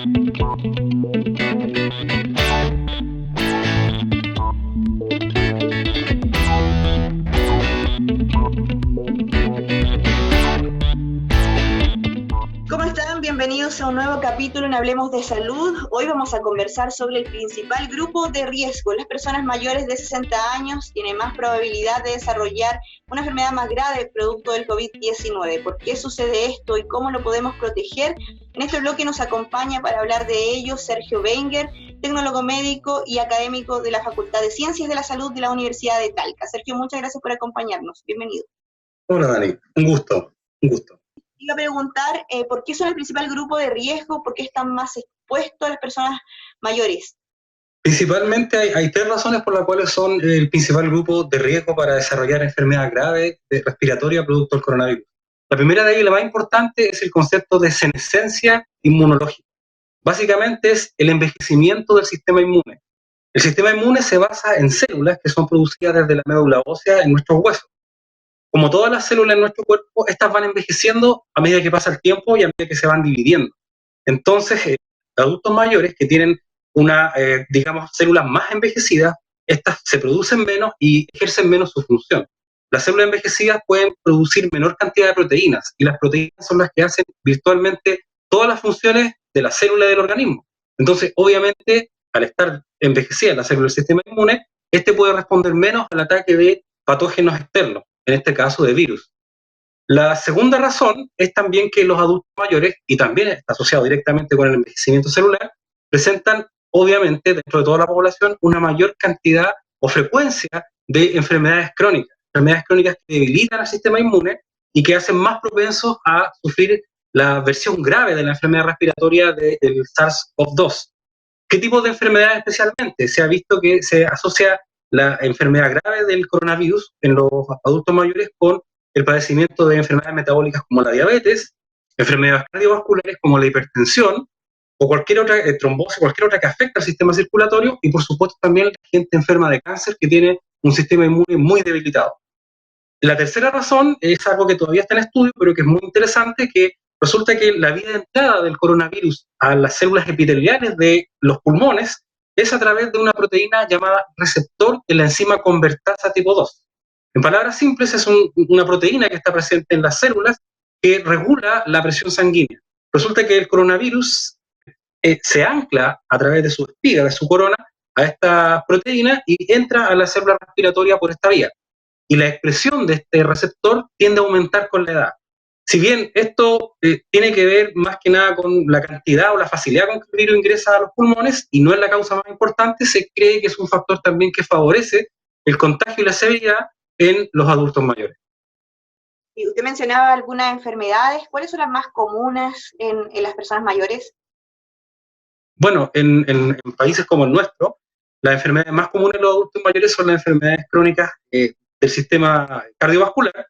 ¿Cómo están? Bienvenidos a un nuevo capítulo en Hablemos de Salud. Hoy vamos a conversar sobre el principal grupo de riesgo. Las personas mayores de 60 años tienen más probabilidad de desarrollar una enfermedad más grave producto del COVID-19. ¿Por qué sucede esto y cómo lo podemos proteger? En este bloque nos acompaña para hablar de ello Sergio Wenger, tecnólogo médico y académico de la Facultad de Ciencias de la Salud de la Universidad de Talca. Sergio, muchas gracias por acompañarnos. Bienvenido. Hola Dani, un gusto. Iba a preguntar por qué son el principal grupo de riesgo, por qué están más expuestos las personas mayores. Principalmente hay tres razones por las cuales son el principal grupo de riesgo para desarrollar enfermedades graves respiratorias producto del coronavirus. La primera de ellas, la más importante, es el concepto de senescencia inmunológica. Básicamente es el envejecimiento del sistema inmune. El sistema inmune se basa en células que son producidas desde la médula ósea en nuestros huesos. Como todas las células en nuestro cuerpo, estas van envejeciendo a medida que pasa el tiempo y a medida que se van dividiendo. Entonces, adultos mayores que tienen células más envejecidas, estas se producen menos y ejercen menos su función. Las células envejecidas pueden producir menor cantidad de proteínas y las proteínas son las que hacen virtualmente todas las funciones de la célula del organismo. Entonces, obviamente, al estar envejecida la célula del sistema inmune, este puede responder menos al ataque de patógenos externos, en este caso de virus. La segunda razón es también que los adultos mayores, y también está asociado directamente con el envejecimiento celular, presentan obviamente dentro de toda la población una mayor cantidad o frecuencia de enfermedades crónicas que debilitan al sistema inmune y que hacen más propensos a sufrir la versión grave de la enfermedad respiratoria del SARS-CoV-2. ¿Qué tipo de enfermedades especialmente? Se ha visto que se asocia la enfermedad grave del coronavirus en los adultos mayores con el padecimiento de enfermedades metabólicas como la diabetes, enfermedades cardiovasculares como la hipertensión o cualquier otra trombosis, cualquier otra que afecte al sistema circulatorio y por supuesto también la gente enferma de cáncer que tiene un sistema inmune muy debilitado. La tercera razón es algo que todavía está en estudio, pero que es muy interesante, que resulta que la vía de entrada del coronavirus a las células epiteliales de los pulmones es a través de una proteína llamada receptor de la enzima convertasa tipo 2. En palabras simples, es una proteína que está presente en las células que regula la presión sanguínea. Resulta que el coronavirus se ancla a través de su espiga, de su corona, a esta proteína y entra a la célula respiratoria por esta vía. Y la expresión de este receptor tiende a aumentar con la edad. Si bien esto tiene que ver más que nada con la cantidad o la facilidad con que el virus ingresa a los pulmones y no es la causa más importante, se cree que es un factor también que favorece el contagio y la severidad en los adultos mayores. Y usted mencionaba algunas enfermedades. ¿Cuáles son las más comunes en las personas mayores? Bueno, en países como el nuestro, las enfermedades más comunes en los adultos mayores son las enfermedades crónicas del sistema cardiovascular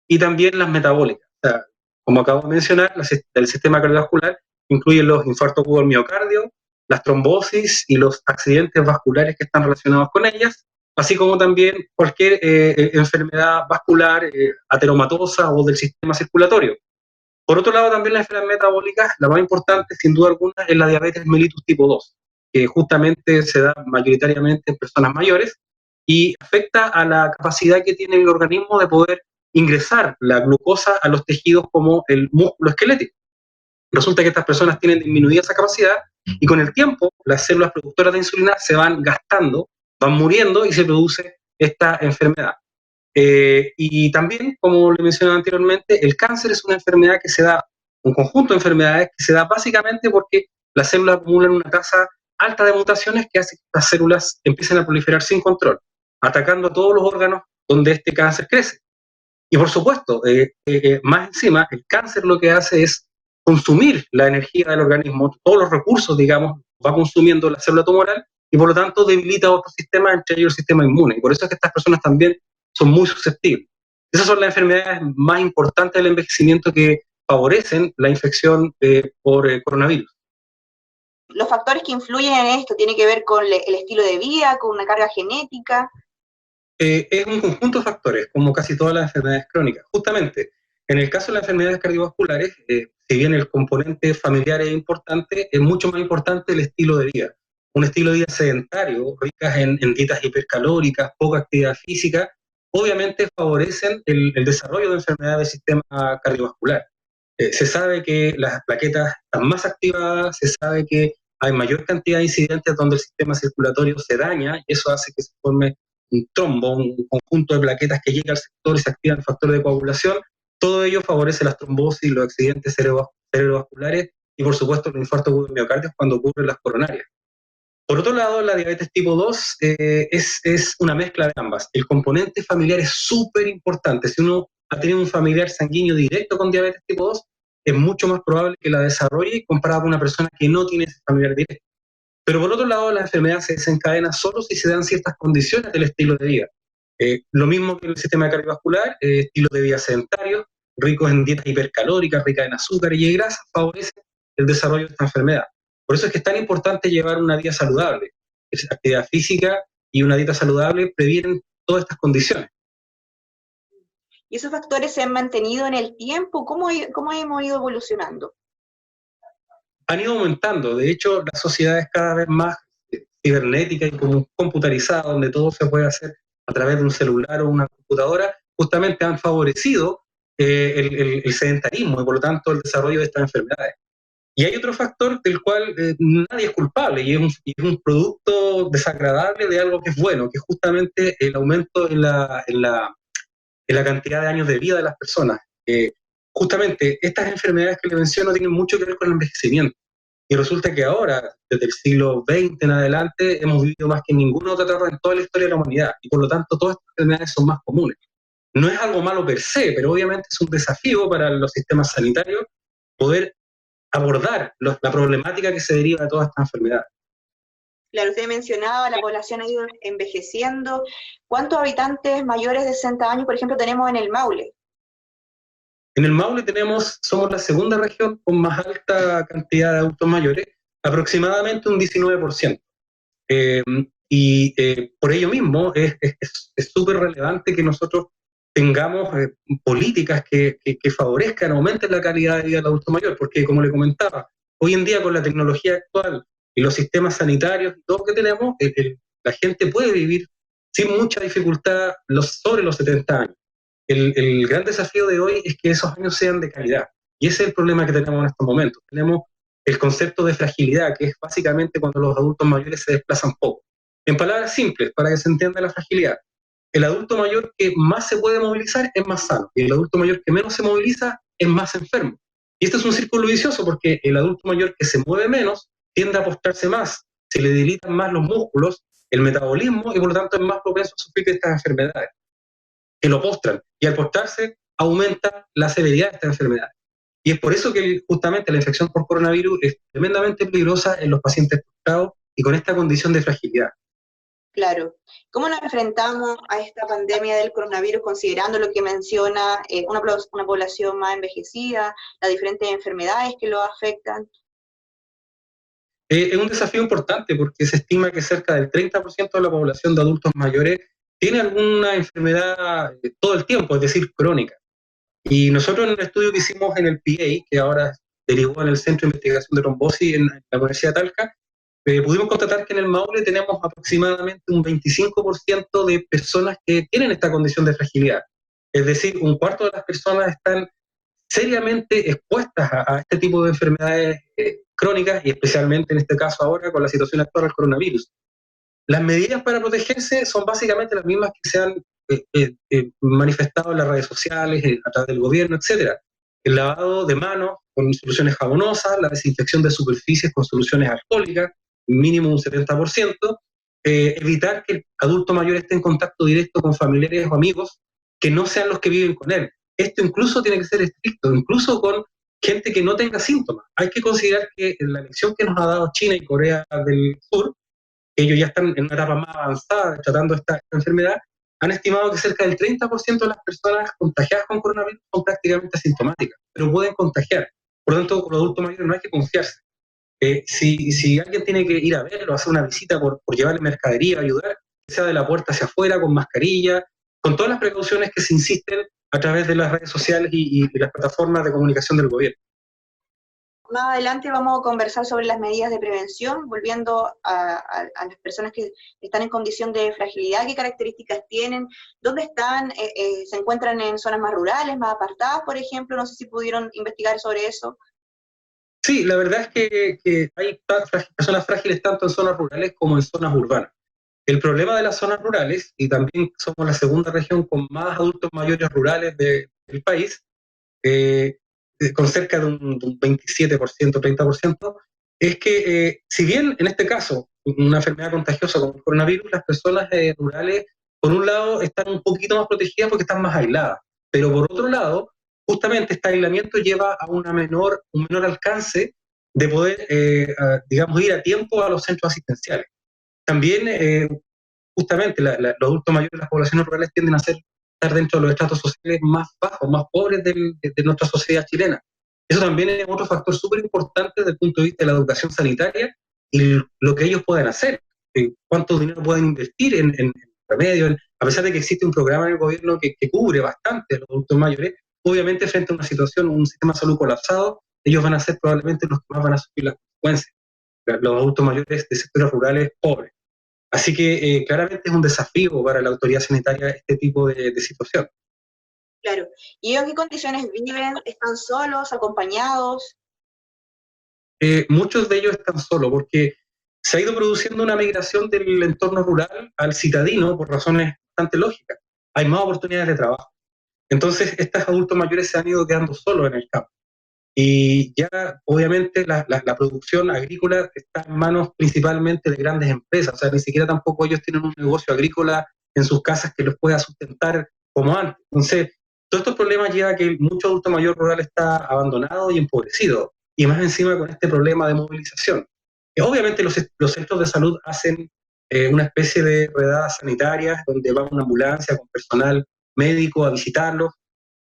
y también las metabólicas. O sea, como acabo de mencionar, el sistema cardiovascular incluye los infartos agudos del miocardio, las trombosis y los accidentes vasculares que están relacionados con ellas, así como también cualquier enfermedad vascular ateromatosa o del sistema circulatorio. Por otro lado, también las enfermedades metabólicas, la más importante, sin duda alguna, es la diabetes mellitus tipo 2, que justamente se da mayoritariamente en personas mayores y afecta a la capacidad que tiene el organismo de poder ingresar la glucosa a los tejidos como el músculo esquelético. Resulta que estas personas tienen disminuida esa capacidad y con el tiempo las células productoras de insulina se van gastando, van muriendo y se produce esta enfermedad. Y también, como le mencionaba anteriormente, el cáncer es una enfermedad que se da, un conjunto de enfermedades que se da básicamente porque las células acumulan una tasa alta de mutaciones que hace que las células empiecen a proliferar sin control, atacando a todos los órganos donde este cáncer crece. Y por supuesto, más encima, el cáncer lo que hace es consumir la energía del organismo, todos los recursos, digamos, va consumiendo la célula tumoral y por lo tanto debilita otros sistemas, entre ellos el sistema inmune. Y por eso es que estas personas también son muy susceptibles. Esas son las enfermedades más importantes del envejecimiento que favorecen la infección por coronavirus. Los factores que influyen en esto tienen que ver con el estilo de vida, con una carga genética. Es un conjunto de factores, como casi todas las enfermedades crónicas. Justamente, En el caso de las enfermedades cardiovasculares, si bien el componente familiar es importante, es mucho más importante el estilo de vida. Un estilo de vida sedentario, ricas en dietas hipercalóricas, poca actividad física, obviamente favorecen el desarrollo de enfermedades del sistema cardiovascular. Se sabe que las plaquetas están más activadas, se sabe que hay mayor cantidad de incidentes donde el sistema circulatorio se daña y eso hace que se forme un trombo, un conjunto de plaquetas que llega al sector y se activa el factor de coagulación. Todo ello favorece las trombosis, los accidentes cerebrovasculares y, por supuesto, los infartos agudos de miocardio cuando ocurren las coronarias. Por otro lado, la diabetes tipo 2 es una mezcla de ambas. El componente familiar es súper importante. Si uno ha tenido un familiar sanguíneo directo con diabetes tipo 2, es mucho más probable que la desarrolle comparado con una persona que no tiene ese familiar directo. Pero por otro lado, la enfermedad se desencadena solo si se dan ciertas condiciones del estilo de vida. Lo mismo que el sistema cardiovascular, estilo de vida sedentario, ricos en dietas hipercalóricas, ricas en azúcar y grasa, favorece el desarrollo de esta enfermedad. Por eso es que es tan importante llevar una vida saludable. Actividad física y una dieta saludable previenen todas estas condiciones. ¿Y esos factores se han mantenido en el tiempo? ¿Cómo hemos ido evolucionando? Han ido aumentando. De hecho, la sociedad es cada vez más cibernética y computarizada, donde todo se puede hacer a través de un celular o una computadora, justamente han favorecido el sedentarismo y por lo tanto el desarrollo de estas enfermedades. Y hay otro factor del cual nadie es culpable y es un producto desagradable de algo que es bueno, que es justamente el aumento en la cantidad de años de vida de las personas. Justamente estas enfermedades que le menciono tienen mucho que ver con el envejecimiento. Y resulta que ahora, desde el siglo XX en adelante, hemos vivido más que en ninguna otra etapa en toda la historia de la humanidad. Y por lo tanto, todas estas enfermedades son más comunes. No es algo malo per se, pero obviamente es un desafío para los sistemas sanitarios poder abordar la problemática que se deriva de todas estas enfermedades. Claro, usted mencionaba, la población ha ido envejeciendo. ¿Cuántos habitantes mayores de 60 años, por ejemplo, tenemos en el Maule? En el Maule somos la segunda región con más alta cantidad de adultos mayores, aproximadamente un 19%. Por ello mismo es súper relevante que nosotros tengamos políticas que favorezcan, aumenten la calidad de vida del adulto mayor, porque como le comentaba, hoy en día con la tecnología actual y los sistemas sanitarios y todo lo que tenemos, la gente puede vivir sin mucha dificultad sobre los 70 años. El gran desafío de hoy es que esos años sean de calidad, y ese es el problema que tenemos en estos momentos. Tenemos el concepto de fragilidad, que es básicamente cuando los adultos mayores se desplazan poco. En palabras simples, para que se entienda la fragilidad, el adulto mayor que más se puede movilizar es más sano, y el adulto mayor que menos se moviliza es más enfermo. Y esto es un círculo vicioso porque el adulto mayor que se mueve menos tiende a postrarse más, se le debilitan más los músculos, el metabolismo, y por lo tanto es más propenso a sufrir de estas enfermedades, que lo postran, y al postrarse aumenta la severidad de estas enfermedades. Y es por eso que justamente la infección por coronavirus es tremendamente peligrosa en los pacientes postrados y con esta condición de fragilidad. Claro. ¿Cómo nos enfrentamos a esta pandemia del coronavirus considerando lo que menciona una población más envejecida, las diferentes enfermedades que lo afectan? Es un desafío importante porque se estima que cerca del 30% de la población de adultos mayores tiene alguna enfermedad todo el tiempo, es decir, crónica. Y nosotros en un estudio que hicimos en el PA, que ahora derivó en el Centro de Investigación de Trombosis en la Universidad de Talca, pudimos constatar que en el Maule tenemos aproximadamente un 25% de personas que tienen esta condición de fragilidad. Es decir, un cuarto de las personas están seriamente expuestas a este tipo de enfermedades crónicas y especialmente en este caso ahora con la situación actual del coronavirus. Las medidas para protegerse son básicamente las mismas que se han manifestado en las redes sociales, a través del gobierno, etc. El lavado de manos con soluciones jabonosas, la desinfección de superficies con soluciones alcohólicas, mínimo un 70%, evitar que el adulto mayor esté en contacto directo con familiares o amigos que no sean los que viven con él. Esto incluso tiene que ser estricto, incluso con gente que no tenga síntomas. Hay que considerar que la lección que nos ha dado China y Corea del Sur, ellos ya están en una etapa más avanzada tratando esta enfermedad, han estimado que cerca del 30% de las personas contagiadas con coronavirus son prácticamente asintomáticas, pero pueden contagiar. Por lo tanto, con los adultos mayores no hay que confiarse. Si alguien tiene que ir a verlo, hacer una visita por llevarle mercadería, ayudar, que sea de la puerta hacia afuera, con mascarilla, con todas las precauciones que se insisten a través de las redes sociales y las plataformas de comunicación del gobierno. Más adelante vamos a conversar sobre las medidas de prevención, volviendo a las personas que están en condición de fragilidad, qué características tienen, dónde están, se encuentran en zonas más rurales, más apartadas, por ejemplo, no sé si pudieron investigar sobre eso. Sí, la verdad es que hay personas frágiles tanto en zonas rurales como en zonas urbanas. El problema de las zonas rurales, y también somos la segunda región con más adultos mayores rurales del país, eh, con cerca de un 27%, 30%, es que si bien en este caso una enfermedad contagiosa como el coronavirus, las personas rurales, por un lado, están un poquito más protegidas porque están más aisladas, pero por otro lado, justamente este aislamiento lleva a un menor alcance de poder, digamos, ir a tiempo a los centros asistenciales. También, justamente, los adultos mayores de las poblaciones rurales tienden a estar dentro de los estratos sociales más bajos, más pobres de nuestra sociedad chilena. Eso también es otro factor súper importante desde el punto de vista de la educación sanitaria y lo que ellos pueden hacer, cuánto dinero pueden invertir en remedios, a pesar de que existe un programa en el gobierno que cubre bastante a los adultos mayores. Obviamente, frente a una situación, un sistema de salud colapsado, ellos van a ser probablemente los que más van a sufrir las consecuencias, los adultos mayores de sectores rurales pobres. Así que claramente es un desafío para la autoridad sanitaria este tipo de situación. Claro. ¿Y en qué condiciones viven? ¿Están solos, acompañados? Muchos de ellos están solos porque se ha ido produciendo una migración del entorno rural al citadino por razones bastante lógicas. Hay más oportunidades de trabajo. Entonces, estos adultos mayores se han ido quedando solos en el campo. Y ya, obviamente, la producción agrícola está en manos principalmente de grandes empresas. O sea, ni siquiera tampoco ellos tienen un negocio agrícola en sus casas que los pueda sustentar como antes. Entonces, todos estos problemas llevan a que mucho adulto mayor rural está abandonado y empobrecido. Y más encima con este problema de movilización. Obviamente, los centros de salud hacen una especie de redadas sanitarias donde va una ambulancia con personal médico a visitarlos,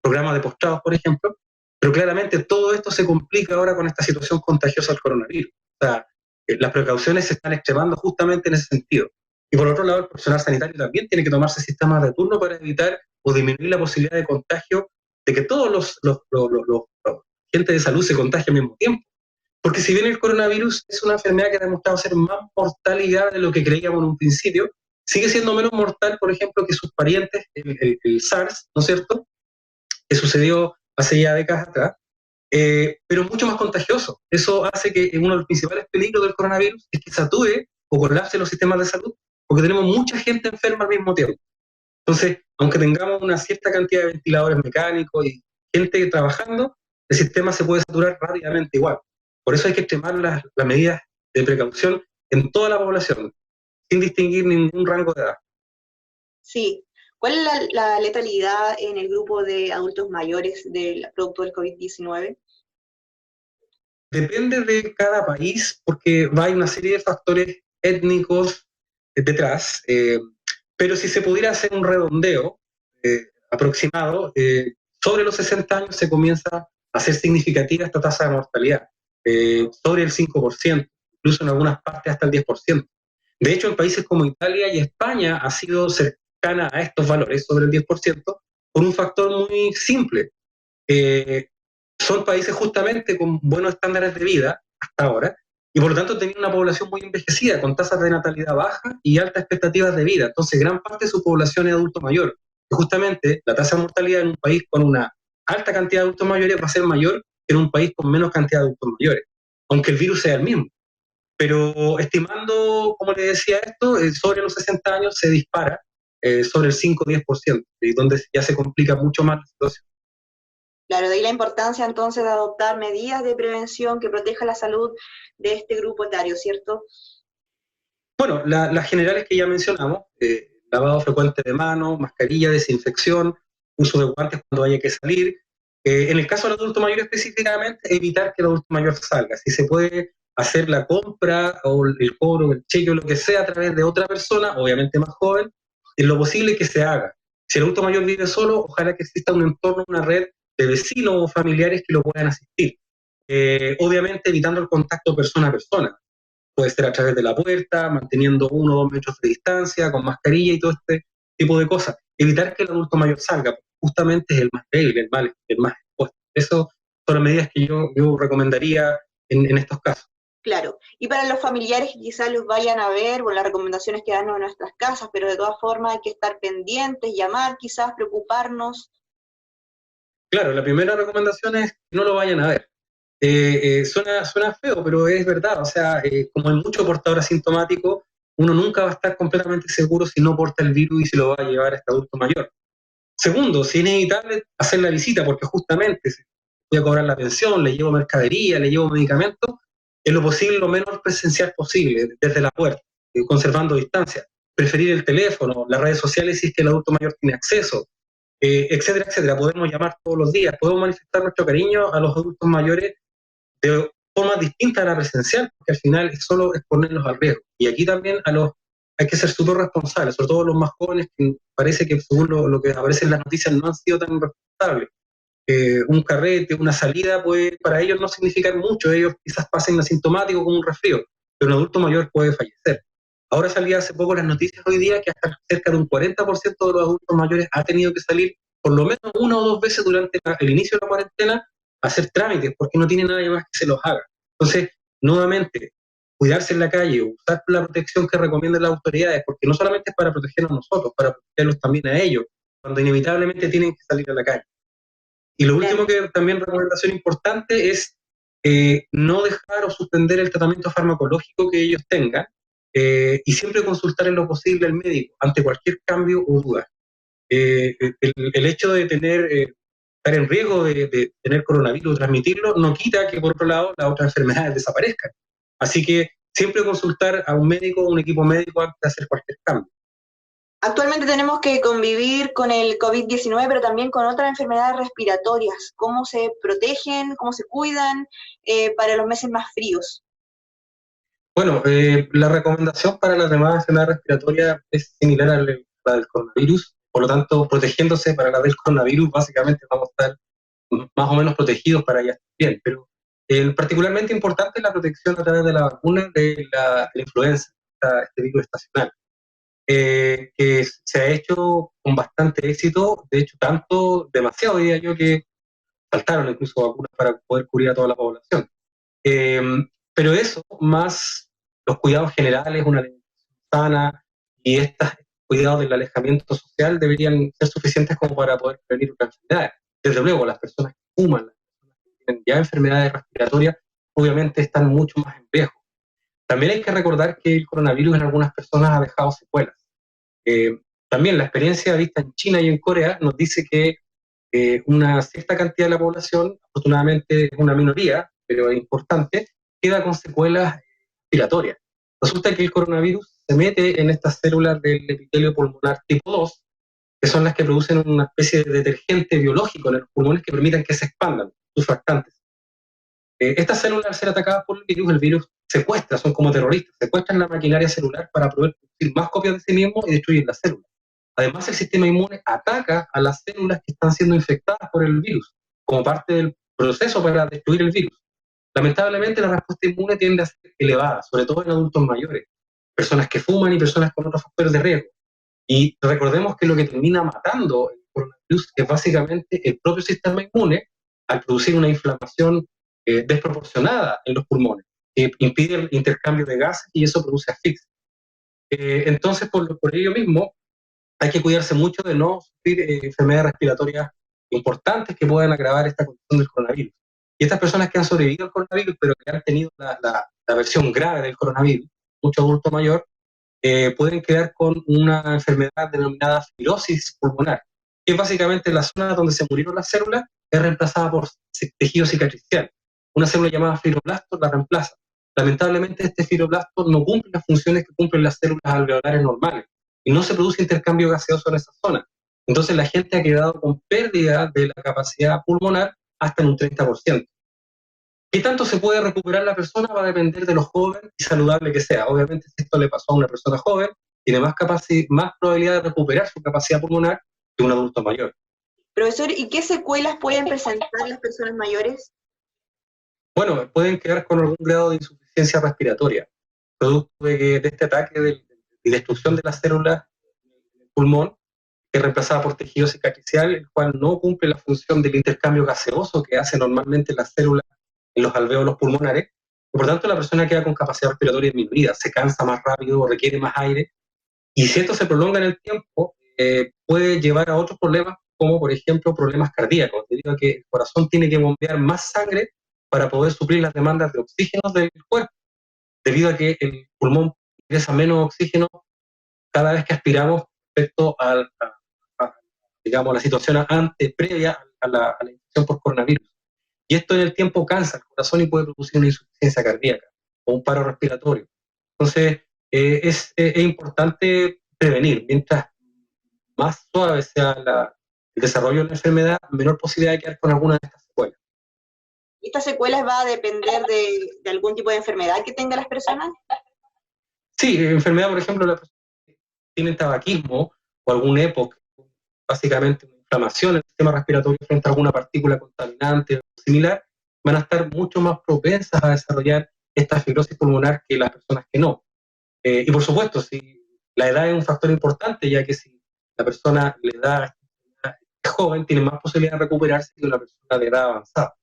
programas de postrados, por ejemplo, pero claramente todo esto se complica ahora con esta situación contagiosa del coronavirus. O sea, las precauciones se están extremando justamente en ese sentido. Y por otro lado, el personal sanitario también tiene que tomarse sistemas de turno para evitar o disminuir la posibilidad de contagio, de que todos los gente de salud se contagien al mismo tiempo. Porque si bien el coronavirus es una enfermedad que ha demostrado ser más mortal y grave de lo que creíamos en un principio, sigue siendo menos mortal, por ejemplo, que sus parientes, el SARS, ¿no es cierto?, que sucedió hace ya décadas atrás, pero mucho más contagioso. Eso hace que uno de los principales peligros del coronavirus es que sature o colapse los sistemas de salud, porque tenemos mucha gente enferma al mismo tiempo. Entonces, aunque tengamos una cierta cantidad de ventiladores mecánicos y gente trabajando, el sistema se puede saturar rápidamente igual. Por eso hay que extremar las medidas de precaución en toda la población, sin distinguir ningún rango de edad. Sí. ¿Cuál es la letalidad en el grupo de adultos mayores del producto del COVID-19? Depende de cada país, porque hay una serie de factores étnicos detrás, pero si se pudiera hacer un redondeo aproximado, sobre los 60 años se comienza a ser significativa esta tasa de mortalidad, sobre el 5%, incluso en algunas partes hasta el 10%. De hecho, en países como Italia y España ha sido cercana a estos valores, sobre el 10%, por un factor muy simple. Son países justamente con buenos estándares de vida hasta ahora, y por lo tanto tenían una población muy envejecida, con tasas de natalidad baja y altas expectativas de vida. Entonces, gran parte de su población es adulto mayor. Y justamente la tasa de mortalidad en un país con una alta cantidad de adultos mayores va a ser mayor que en un país con menos cantidad de adultos mayores, aunque el virus sea el mismo. Pero estimando, como le decía esto, sobre los 60 años se dispara sobre el 5-10%, y donde ya se complica mucho más la situación. Claro, de ahí la importancia entonces de adoptar medidas de prevención que protejan la salud de este grupo etario, ¿cierto? Bueno, las generales que ya mencionamos, lavado frecuente de manos, mascarilla, desinfección, uso de guantes cuando haya que salir. En el caso del adulto mayor específicamente, evitar que el adulto mayor salga. Si se puede hacer la compra o el cobro, el cheque o lo que sea a través de otra persona, obviamente más joven, es lo posible que se haga. Si el adulto mayor vive solo, ojalá que exista un entorno, una red de vecinos o familiares que lo puedan asistir. Obviamente evitando el contacto persona a persona. Puede ser a través de la puerta, manteniendo 1 o 2 metros de distancia, con mascarilla y todo este tipo de cosas. Evitar que el adulto mayor salga. justamente es el más débil, el más expuesto. Eso son las medidas que yo recomendaría en estos casos. Claro, y para los familiares que quizás los vayan a ver, bueno, las recomendaciones que dan en nuestras casas, pero de todas formas hay que estar pendientes, llamar, quizás preocuparnos. Claro, la primera recomendación es que no lo vayan a ver. Suena feo, pero es verdad. O sea, como hay mucho portador asintomático, uno nunca va a estar completamente seguro si no porta el virus y si lo va a llevar a este adulto mayor. Segundo, si es inevitable hacer la visita, porque justamente si voy a cobrar la pensión, le llevo mercadería, le llevo medicamentos, en lo posible, lo menos presencial posible, desde la puerta, conservando distancia. Preferir el teléfono, las redes sociales si es que el adulto mayor tiene acceso, etcétera, etcétera. Podemos llamar todos los días, podemos manifestar nuestro cariño a los adultos mayores de forma distinta a la presencial, porque al final es solo exponerlos al riesgo. Y aquí también hay que ser súper responsables, sobre todo los más jóvenes, que parece que según lo que aparece en las noticias no han sido tan responsables. Un carrete, una salida puede para ellos no significar mucho, ellos quizás pasen asintomático como un resfrío, pero un adulto mayor puede fallecer. Ahora salía hace poco las noticias hoy día que hasta cerca de un 40% de los adultos mayores ha tenido que salir por lo menos una o dos veces durante el inicio de la cuarentena a hacer trámites porque no tiene nadie más que se los haga. Entonces, nuevamente, cuidarse en la calle, usar la protección que recomiendan las autoridades, porque no solamente es para protegernos a nosotros, para protegerlos también a ellos, cuando inevitablemente tienen que salir a la calle. Y lo último que también recomendación importante es no dejar o suspender el tratamiento farmacológico que ellos tengan y siempre consultar en lo posible al médico ante cualquier cambio o duda. El hecho de estar en riesgo de tener coronavirus o transmitirlo no quita que por otro lado las otras enfermedades desaparezcan. Así que siempre consultar a un médico o un equipo médico antes de hacer cualquier cambio. Actualmente tenemos que convivir con el COVID-19, pero también con otras enfermedades respiratorias. ¿Cómo se protegen, cómo se cuidan para los meses más fríos? Bueno, la recomendación para las demás enfermedades respiratorias es similar a la del coronavirus, por lo tanto, protegiéndose para la del coronavirus, básicamente vamos a estar más o menos protegidos para ellas también, pero particularmente importante es la protección a través de la vacuna de la influenza, este virus estacional, que se ha hecho con bastante éxito, de hecho tanto, demasiado diría yo, que faltaron incluso vacunas para poder cubrir a toda la población. Eh, pero eso, más los cuidados generales, una alimentación sana y estos cuidados del alejamiento social deberían ser suficientes como para poder prevenir otras enfermedades. Desde luego, las personas que fuman, las personas que tienen ya enfermedades respiratorias, obviamente están mucho más en riesgo. También hay que recordar que el coronavirus en algunas personas ha dejado secuelas. También la experiencia vista en China y en Corea nos dice que una cierta cantidad de la población, afortunadamente es una minoría, pero es importante, queda con secuelas respiratorias. Resulta que el coronavirus se mete en estas células del epitelio pulmonar tipo 2, que son las que producen una especie de detergente biológico en los pulmones que permitan que se expandan, surfactantes. Estas células, al ser atacadas por el virus secuestra, son como terroristas, secuestran la maquinaria celular para poder producir más copias de sí mismo y destruir las células. Además, el sistema inmune ataca a las células que están siendo infectadas por el virus, como parte del proceso para destruir el virus. Lamentablemente, la respuesta inmune tiende a ser elevada, sobre todo en adultos mayores, personas que fuman y personas con otros factores de riesgo. Y recordemos que lo que termina matando el coronavirus es básicamente el propio sistema inmune al producir una inflamación desproporcionada en los pulmones, que impide el intercambio de gases y eso produce asfixia. Entonces, por ello mismo, hay que cuidarse mucho de no sufrir enfermedades respiratorias importantes que puedan agravar esta condición del coronavirus. Y estas personas que han sobrevivido al coronavirus, pero que han tenido la versión grave del coronavirus, mucho adulto mayor, pueden quedar con una enfermedad denominada fibrosis pulmonar, que es básicamente la zona donde se murieron las células, es reemplazada por tejido cicatricial. Una célula llamada fibroblasto la reemplaza. Lamentablemente, este fibroblasto no cumple las funciones que cumplen las células alveolares normales y no se produce intercambio gaseoso en esa zona. Entonces, la gente ha quedado con pérdida de la capacidad pulmonar hasta en un 30%. ¿Qué tanto se puede recuperar la persona? Va a depender de lo joven y saludable que sea. Obviamente, si esto le pasó a una persona joven, tiene más probabilidad de recuperar su capacidad pulmonar que un adulto mayor. Profesor, ¿y qué secuelas pueden presentar las personas mayores? Bueno, pueden quedar con algún grado de insuficiencia respiratoria, producto de este ataque y destrucción de las células del pulmón, que es reemplazada por tejido cicatricial, el cual no cumple la función del intercambio gaseoso que hace normalmente las células en los alvéolos pulmonares. Por lo tanto, la persona queda con capacidad respiratoria disminuida, se cansa más rápido, requiere más aire, y si esto se prolonga en el tiempo, puede llevar a otros problemas, como por ejemplo problemas cardíacos, debido a que el corazón tiene que bombear más sangre para poder suplir las demandas de oxígeno del cuerpo, debido a que el pulmón ingresa menos oxígeno cada vez que aspiramos respecto a digamos, la situación previa a la infección por coronavirus. Y esto en el tiempo cansa el corazón y puede producir una insuficiencia cardíaca o un paro respiratorio. Entonces, es importante prevenir. Mientras más suave sea el desarrollo de la enfermedad, menor posibilidad de quedar con alguna de estas secuelas. ¿Estas secuelas va a depender de algún tipo de enfermedad que tengan las personas? Sí, enfermedad, por ejemplo, las personas que tienen tabaquismo o algún EPOC, básicamente una inflamación en el sistema respiratorio frente a alguna partícula contaminante o similar, van a estar mucho más propensas a desarrollar esta fibrosis pulmonar que las personas que no. Y por supuesto, si la edad es un factor importante, ya que si la persona le da es joven, tiene más posibilidad de recuperarse que una persona de edad avanzada.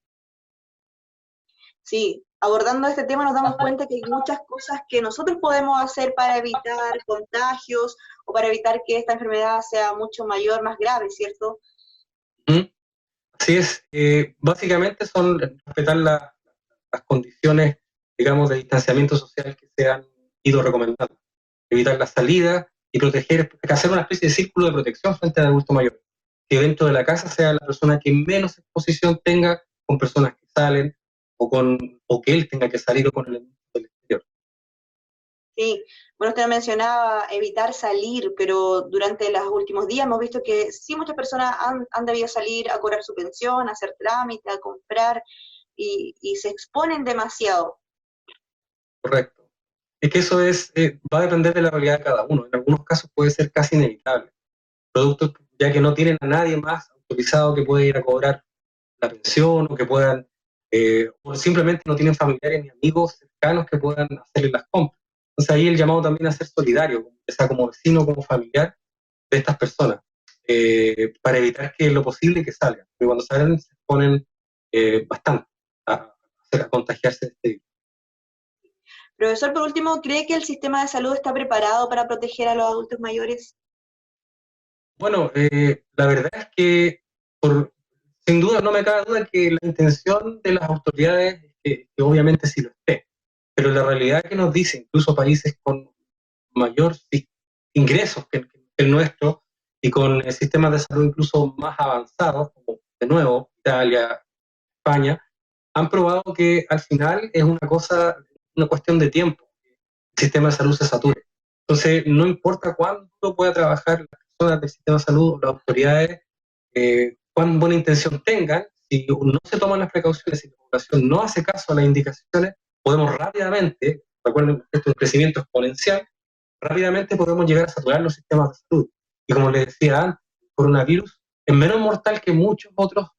Sí, abordando este tema nos damos cuenta que hay muchas cosas que nosotros podemos hacer para evitar contagios o para evitar que esta enfermedad sea mucho mayor, más grave, ¿cierto? Así es. Básicamente son respetar las condiciones, digamos, de distanciamiento social que se han ido recomendando. Evitar la salida y proteger, hacer una especie de círculo de protección frente al adulto mayor. Que dentro de la casa sea la persona que menos exposición tenga con personas que salen o que él tenga que salir o con elementos del exterior. Sí, bueno, usted mencionaba evitar salir, pero durante los últimos días hemos visto que sí muchas personas han debido salir a cobrar su pensión, a hacer trámite, a comprar, y se exponen demasiado. Correcto. Es que eso va a depender de la realidad de cada uno. En algunos casos puede ser casi inevitable. Productos ya que no tienen a nadie más autorizado que pueda ir a cobrar la pensión o que puedan, o simplemente no tienen familiares ni amigos cercanos que puedan hacerle las compras. Entonces ahí el llamado también a ser solidario, o sea, como vecino, como familiar de estas personas, para evitar que lo posible que salgan. Porque cuando salen se exponen bastante a contagiarse de este virus. Profesor, por último, ¿cree que el sistema de salud está preparado para proteger a los adultos mayores? Bueno, la verdad es que sin duda no me cabe duda que la intención de las autoridades es que obviamente sí lo esté, pero la realidad que nos dice incluso países con mayor ingresos que el nuestro y con sistemas de salud incluso más avanzados, como de nuevo Italia, España, han probado que al final es una cuestión de tiempo, el sistema de salud se sature. Entonces, no importa cuánto pueda trabajar las personas del sistema de salud o las autoridades, cuán buena intención tengan, si no se toman las precauciones, si la población no hace caso a las indicaciones, podemos rápidamente, recuerden que esto es un crecimiento exponencial, rápidamente podemos llegar a saturar los sistemas de salud. Y como les decía antes, el coronavirus es menos mortal que muchos otros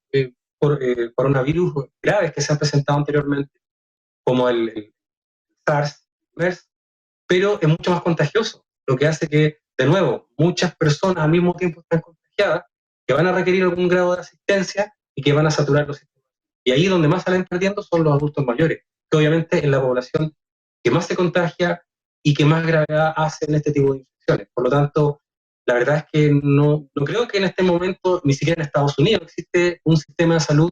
coronavirus graves que se han presentado anteriormente, como el SARS, MERS, pero es mucho más contagioso, lo que hace que, de nuevo, muchas personas al mismo tiempo están contagiadas, que van a requerir algún grado de asistencia y que van a saturar los sistemas. Y ahí donde más salen perdiendo son los adultos mayores, que obviamente es la población que más se contagia y que más gravedad hace en este tipo de infecciones. Por lo tanto, la verdad es que no creo que en este momento, ni siquiera en Estados Unidos, existe un sistema de salud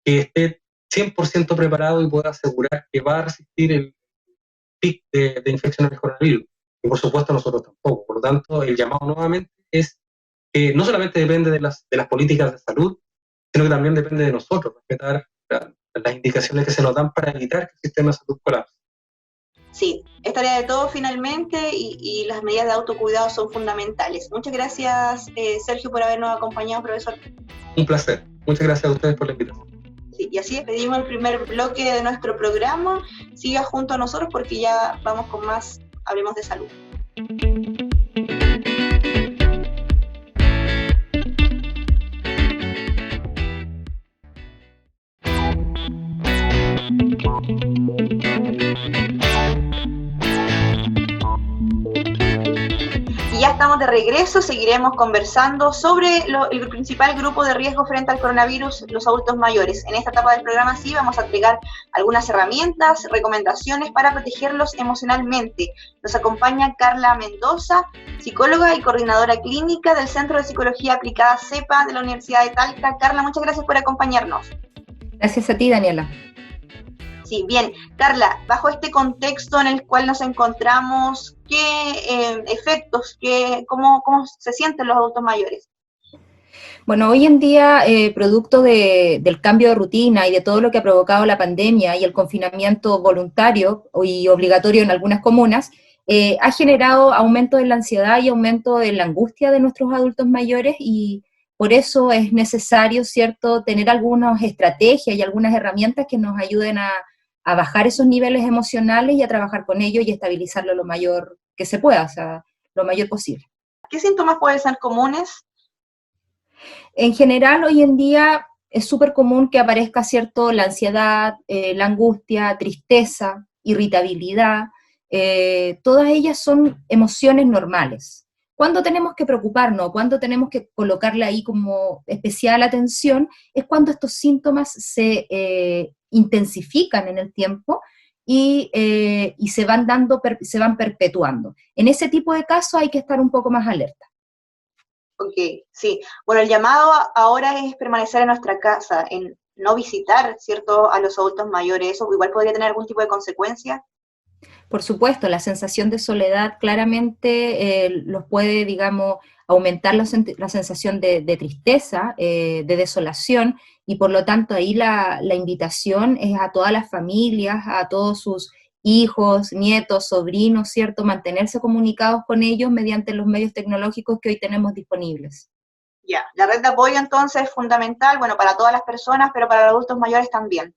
que esté 100% preparado y pueda asegurar que va a resistir el pic de infecciones del coronavirus. Y por supuesto nosotros tampoco. Por lo tanto, el llamado nuevamente es que no solamente depende de las políticas de salud, sino que también depende de nosotros, respetar las indicaciones que se nos dan para evitar que el sistema de salud colapse. Sí, es tarea de todos finalmente y las medidas de autocuidado son fundamentales. Muchas gracias, Sergio, por habernos acompañado, profesor. Un placer. Muchas gracias a ustedes por la invitación. Sí, y así despedimos el primer bloque de nuestro programa. Siga junto a nosotros porque ya vamos con más Hablemos de Salud. estamos de regreso, seguiremos conversando sobre el principal grupo de riesgo frente al coronavirus, los adultos mayores. En esta etapa del programa sí vamos a entregar algunas herramientas, recomendaciones para protegerlos emocionalmente. Nos acompaña Carla Mendoza, psicóloga y coordinadora clínica del Centro de Psicología Aplicada CEPA de la Universidad de Talca. Carla, muchas gracias por acompañarnos. Gracias a ti, Daniela. Sí, bien. Carla, bajo este contexto en el cual nos encontramos, ¿qué efectos, cómo se sienten los adultos mayores? Bueno, hoy en día, producto del cambio de rutina y de todo lo que ha provocado la pandemia y el confinamiento voluntario y obligatorio en algunas comunas, ha generado aumento de la ansiedad y aumento de la angustia de nuestros adultos mayores, y por eso es necesario, ¿cierto?, tener algunas estrategias y algunas herramientas que nos ayuden a bajar esos niveles emocionales y a trabajar con ellos y estabilizarlo lo mayor que se pueda, o sea, lo mayor posible. ¿Qué síntomas pueden ser comunes? En general, hoy en día es súper común que aparezca, ¿cierto?, la ansiedad, la angustia, tristeza, irritabilidad, todas ellas son emociones normales. Cuando tenemos que preocuparnos, cuando tenemos que colocarle ahí como especial atención, es cuando estos síntomas se intensifican en el tiempo y se van perpetuando. En ese tipo de casos hay que estar un poco más alerta. Ok, sí. Bueno, el llamado ahora es permanecer en nuestra casa, en no visitar, ¿cierto?, a los adultos mayores. ¿Eso igual podría tener algún tipo de consecuencia? Por supuesto, la sensación de soledad claramente los puede, digamos, aumentar la sensación de tristeza, de desolación, y por lo tanto ahí la invitación es a todas las familias, a todos sus hijos, nietos, sobrinos, ¿cierto?, mantenerse comunicados con ellos mediante los medios tecnológicos que hoy tenemos disponibles. Ya, la red de apoyo entonces es fundamental, bueno, para todas las personas, pero para los adultos mayores también.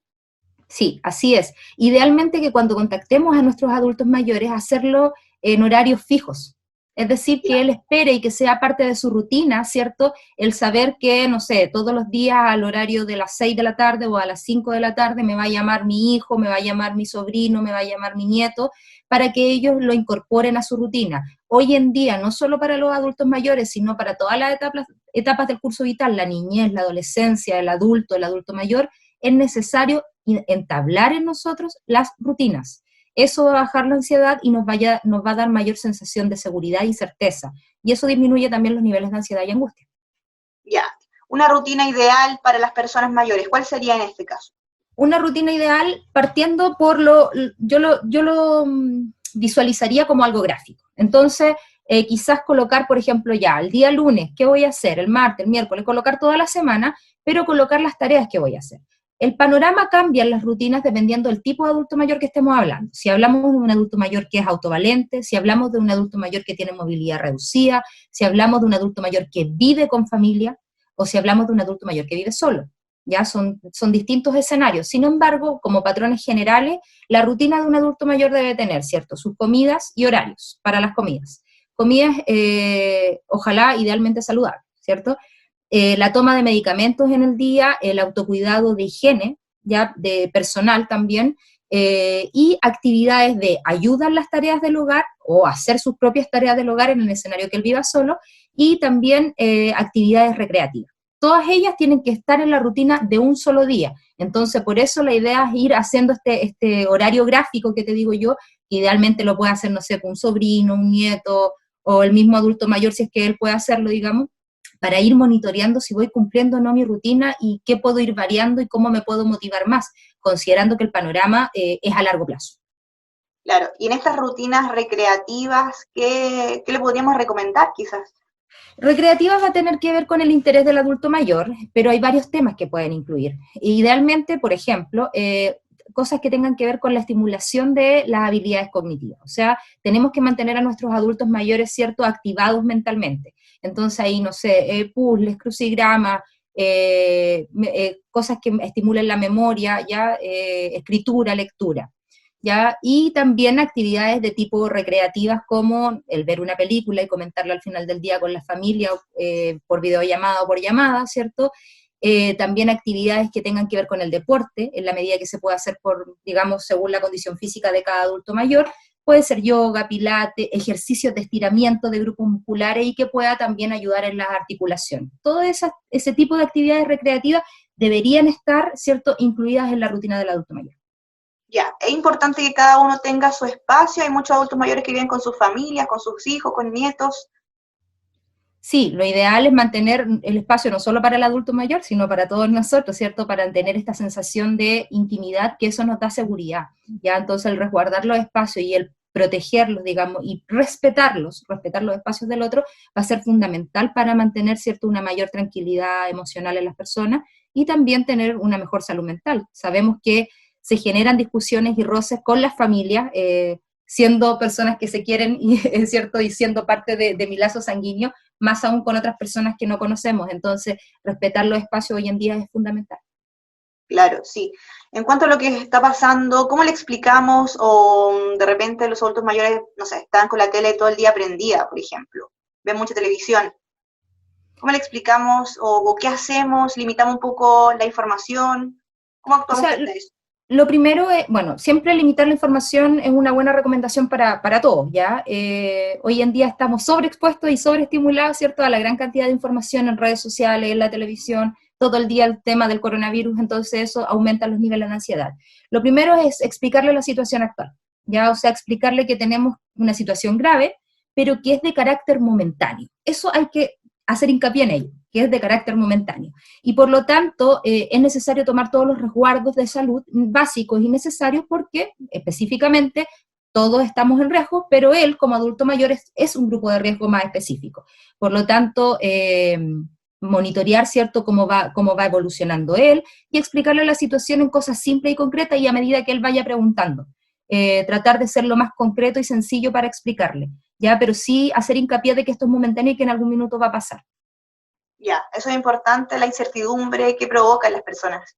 Sí, así es. Idealmente que cuando contactemos a nuestros adultos mayores, hacerlo en horarios fijos. Es decir, que él espere y que sea parte de su rutina, ¿cierto? El saber que, no sé, todos los días al horario de las 6 de la tarde o a las 5 de la tarde me va a llamar mi hijo, me va a llamar mi sobrino, me va a llamar mi nieto, para que ellos lo incorporen a su rutina. Hoy en día, no solo para los adultos mayores, sino para todas las etapas del curso vital, la niñez, la adolescencia, el adulto mayor, es necesario entablar en nosotros las rutinas. Eso va a bajar la ansiedad y nos va a dar mayor sensación de seguridad y certeza. Y eso disminuye también los niveles de ansiedad y angustia. Ya, una rutina ideal para las personas mayores, ¿cuál sería en este caso? Una rutina ideal partiendo por yo lo visualizaría como algo gráfico. Entonces, quizás colocar, por ejemplo, ya el día lunes, ¿qué voy a hacer? El martes, el miércoles, colocar toda la semana, pero colocar las tareas que voy a hacer. El panorama cambia en las rutinas dependiendo del tipo de adulto mayor que estemos hablando. Si hablamos de un adulto mayor que es autovalente, si hablamos de un adulto mayor que tiene movilidad reducida, si hablamos de un adulto mayor que vive con familia, o si hablamos de un adulto mayor que vive solo. Ya son distintos escenarios. Sin embargo, como patrones generales, la rutina de un adulto mayor debe tener, ¿cierto?, sus comidas y horarios para las comidas. Comidas, ojalá, idealmente saludables, ¿cierto? La toma de medicamentos en el día, el autocuidado de higiene, ya de personal también, y actividades de ayuda en las tareas del hogar o hacer sus propias tareas del hogar en el escenario que él viva solo, y también actividades recreativas. Todas ellas tienen que estar en la rutina de un solo día. Entonces, por eso la idea es ir haciendo este horario gráfico que te digo yo, que idealmente lo puede hacer, no sé, con un sobrino, un nieto, o el mismo adulto mayor, si es que él puede hacerlo, digamos, para ir monitoreando si voy cumpliendo o no mi rutina y qué puedo ir variando y cómo me puedo motivar más, considerando que el panorama es a largo plazo. Claro, y en estas rutinas recreativas, ¿qué le podríamos recomendar quizás? Recreativas va a tener que ver con el interés del adulto mayor, pero hay varios temas que pueden incluir. Idealmente, por ejemplo, cosas que tengan que ver con la estimulación de las habilidades cognitivas. O sea, tenemos que mantener a nuestros adultos mayores, ¿cierto?, activados mentalmente. Entonces ahí, no sé, puzzles, crucigramas, cosas que estimulen la memoria, ya, escritura, lectura. ¿Ya? Y también actividades de tipo recreativas como el ver una película y comentarla al final del día con la familia, por videollamada o por llamada, ¿cierto? También actividades que tengan que ver con el deporte, en la medida que se pueda hacer por, digamos, según la condición física de cada adulto mayor, puede ser yoga, pilates, ejercicios de estiramiento de grupos musculares y que pueda también ayudar en las articulaciones. Todo ese tipo de actividades recreativas deberían estar, ¿cierto?, incluidas en la rutina del adulto mayor. Ya, es importante que cada uno tenga su espacio. Hay muchos adultos mayores que viven con sus familias, con sus hijos, con nietos. Sí, lo ideal es mantener el espacio no solo para el adulto mayor, sino para todos nosotros, ¿cierto? Para tener esta sensación de intimidad, que eso nos da seguridad, ¿ya? Entonces el resguardar los espacios y el protegerlos, digamos, y respetar los espacios del otro, va a ser fundamental para mantener, ¿cierto?, una mayor tranquilidad emocional en las personas y también tener una mejor salud mental. Sabemos que se generan discusiones y roces con las familias, siendo personas que se quieren, es cierto, y siendo parte de mi lazo sanguíneo, más aún con otras personas que no conocemos. Entonces, respetar los espacios hoy en día es fundamental. Claro, sí. En cuanto a lo que está pasando, ¿cómo le explicamos? O de repente los adultos mayores, no sé, están con la tele todo el día prendida, por ejemplo, ven mucha televisión. ¿Cómo le explicamos o qué hacemos? ¿Limitamos un poco la información? ¿Cómo O actuamos sea, frente a eso? lo primero es, bueno, siempre limitar la información es una buena recomendación para todos, ¿ya? Hoy en día estamos sobreexpuestos y sobreestimulados, ¿cierto?, a la gran cantidad de información en redes sociales, en la televisión, todo el día el tema del coronavirus, entonces eso aumenta los niveles de ansiedad. Lo primero es explicarle la situación actual, ¿ya? O sea, explicarle que tenemos una situación grave, pero que es de carácter momentáneo. Eso hay que hacer hincapié en ello, que es de carácter momentáneo. Y por lo tanto, es necesario tomar todos los resguardos de salud básicos y necesarios porque, específicamente, todos estamos en riesgo, pero él, como adulto mayor, es un grupo de riesgo más específico. Por lo tanto, monitorear, ¿cierto?, cómo va evolucionando él y explicarle la situación en cosas simples y concretas y a medida que él vaya preguntando. Tratar de ser lo más concreto y sencillo para explicarle, ¿ya? Pero sí hacer hincapié de que esto es momentáneo y que en algún minuto va a pasar. Ya, eso es importante, la incertidumbre que provoca en las personas.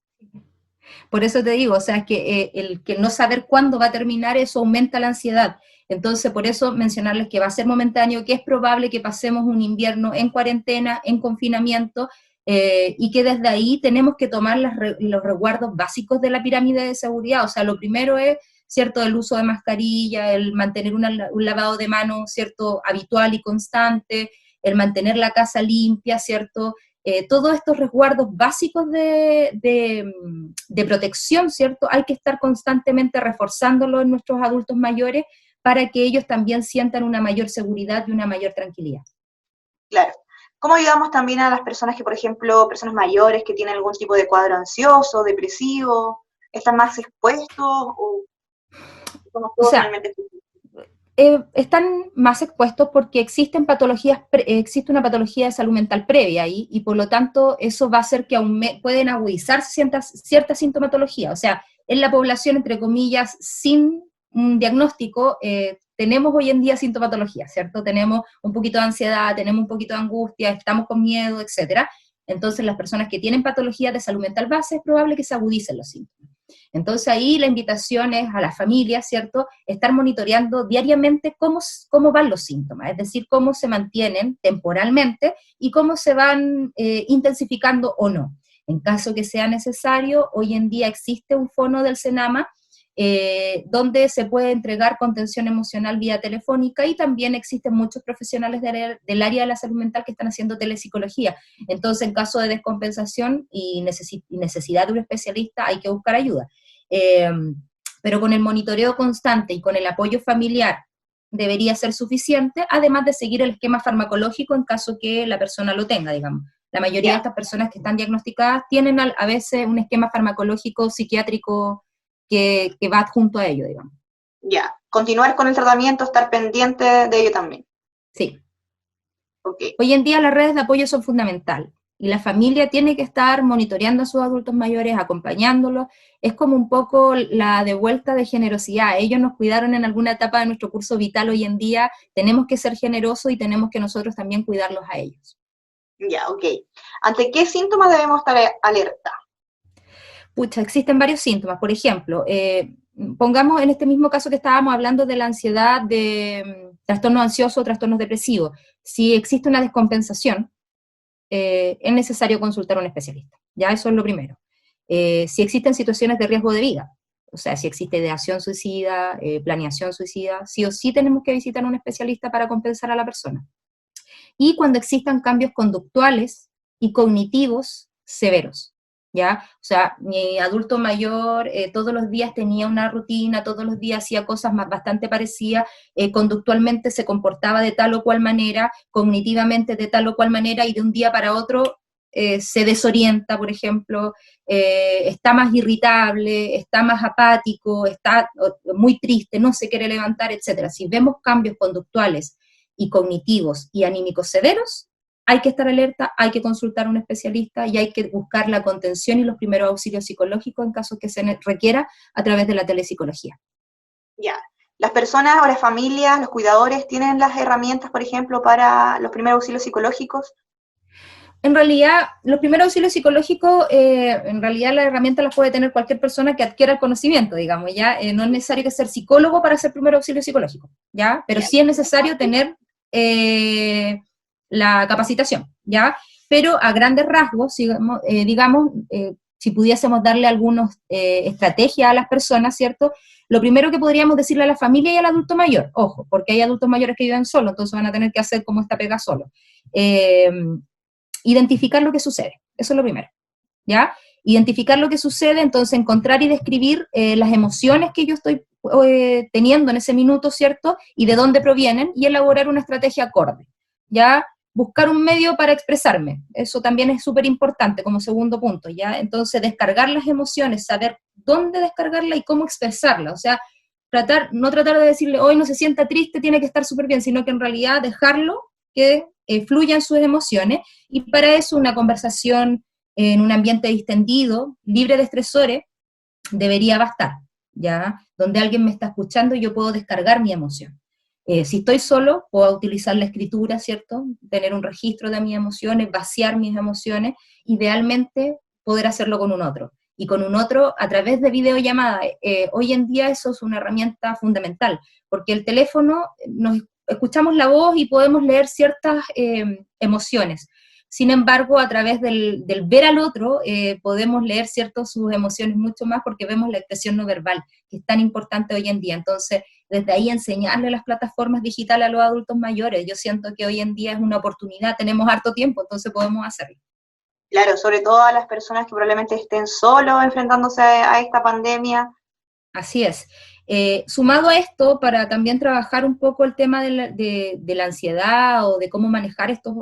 Por eso te digo, o sea, que el que no saber cuándo va a terminar, eso aumenta la ansiedad. Entonces, por eso mencionarles que va a ser momentáneo, que es probable que pasemos un invierno en cuarentena, en confinamiento, y que desde ahí tenemos que tomar los resguardos básicos de la pirámide de seguridad. O sea, lo primero es, ¿cierto?, el uso de mascarilla, el mantener un lavado de manos, ¿cierto?, habitual y constante, el mantener la casa limpia, ¿cierto?, todos estos resguardos básicos de protección, ¿cierto? Hay que estar constantemente reforzándolo en nuestros adultos mayores para que ellos también sientan una mayor seguridad y una mayor tranquilidad. Claro. ¿Cómo ayudamos también a las personas que, por ejemplo, personas mayores que tienen algún tipo de cuadro ansioso, depresivo, están más expuestos o somos O todos sea, finalmente? están más expuestos porque existe una patología de salud mental previa ahí, y por lo tanto eso va a hacer que pueden agudizarse cierta sintomatología. O sea, en la población, entre comillas, sin un diagnóstico, tenemos hoy en día sintomatología, ¿cierto? Tenemos un poquito de ansiedad, tenemos un poquito de angustia, estamos con miedo, etcétera. Entonces, las personas que tienen patologías de salud mental base es probable que se agudicen los síntomas. Entonces ahí la invitación es a las familias, ¿cierto?, estar monitoreando diariamente cómo van los síntomas, es decir, cómo se mantienen temporalmente y cómo se van intensificando o no. En caso que sea necesario, hoy en día existe un fono del Senama donde se puede entregar contención emocional vía telefónica, y también existen muchos profesionales del área de la salud mental que están haciendo telepsicología. Entonces, en caso de descompensación y necesidad de un especialista, hay que buscar ayuda. Pero con el monitoreo constante y con el apoyo familiar debería ser suficiente, además de seguir el esquema farmacológico en caso que la persona lo tenga, digamos. La mayoría de estas personas que están diagnosticadas tienen a veces un esquema farmacológico psiquiátrico que va junto a ello, digamos. Ya, continuar con el tratamiento, estar pendiente de ello también. Sí. Okay. Hoy en día las redes de apoyo son fundamentales, y la familia tiene que estar monitoreando a sus adultos mayores, acompañándolos. Es como un poco la devuelta de generosidad. Ellos nos cuidaron en alguna etapa de nuestro curso vital, hoy en día tenemos que ser generosos y tenemos que nosotros también cuidarlos a ellos. Ya, ok. ¿Ante qué síntomas debemos estar alerta? Pucha, existen varios síntomas. Por ejemplo, pongamos en este mismo caso que estábamos hablando de la ansiedad, de trastornos ansiosos o trastornos depresivos. Si existe una descompensación, es necesario consultar a un especialista. Ya, eso es lo primero. Si existen situaciones de riesgo de vida, o sea, si existe ideación suicida, planeación suicida, sí o sí tenemos que visitar a un especialista para compensar a la persona. Y cuando existan cambios conductuales y cognitivos severos, ¿ya? O sea, mi adulto mayor todos los días tenía una rutina, todos los días hacía cosas bastante parecidas, conductualmente se comportaba de tal o cual manera, cognitivamente de tal o cual manera, y de un día para otro se desorienta, por ejemplo, está más irritable, está más apático, está muy triste, no se quiere levantar, etc. Si vemos cambios conductuales y cognitivos y anímicos severos, hay que estar alerta, hay que consultar a un especialista y hay que buscar la contención y los primeros auxilios psicológicos en caso que se requiera a través de la telepsicología. Ya. ¿Las personas o las familias, los cuidadores, tienen las herramientas, por ejemplo, para los primeros auxilios psicológicos? En realidad, los primeros auxilios psicológicos, en realidad la herramienta las puede tener cualquier persona que adquiera el conocimiento, digamos, ¿ya? No es necesario que ser psicólogo para hacer primer auxilio psicológico, ¿ya? Pero sí es necesario tener la capacitación, ¿ya? Pero a grandes rasgos, digamos, si pudiésemos darle algunas estrategias a las personas, ¿cierto? Lo primero que podríamos decirle a la familia y al adulto mayor, ojo, porque hay adultos mayores que viven solos, entonces van a tener que hacer como esta pega solo. Identificar lo que sucede, eso es lo primero, ¿ya? Identificar lo que sucede, entonces encontrar y describir las emociones que yo estoy teniendo en ese minuto, ¿cierto? Y de dónde provienen, y elaborar una estrategia acorde, ¿ya? Buscar un medio para expresarme, eso también es súper importante como segundo punto, ¿ya? Entonces descargar las emociones, saber dónde descargarla y cómo expresarla, o sea, no tratar de decirle, hoy no se sienta triste, tiene que estar súper bien, sino que en realidad dejarlo que fluyan sus emociones, y para eso una conversación en un ambiente distendido, libre de estresores, debería bastar, ¿ya? Donde alguien me está escuchando y yo puedo descargar mi emoción. Si estoy solo, puedo utilizar la escritura, ¿cierto? Tener un registro de mis emociones, vaciar mis emociones, idealmente poder hacerlo con un otro. Y con un otro a través de videollamada. Hoy en día eso es una herramienta fundamental, porque el teléfono nos escuchamos la voz y podemos leer ciertas emociones. Sin embargo, a través del ver al otro, podemos leer sus emociones mucho más porque vemos la expresión no verbal, que es tan importante hoy en día. Entonces, desde ahí enseñarle las plataformas digitales a los adultos mayores. Yo siento que hoy en día es una oportunidad, tenemos harto tiempo, entonces podemos hacerlo. Claro, sobre todo a las personas que probablemente estén solos enfrentándose a esta pandemia. Así es. Sumado a esto, para también trabajar un poco el tema de la ansiedad o de cómo manejar estos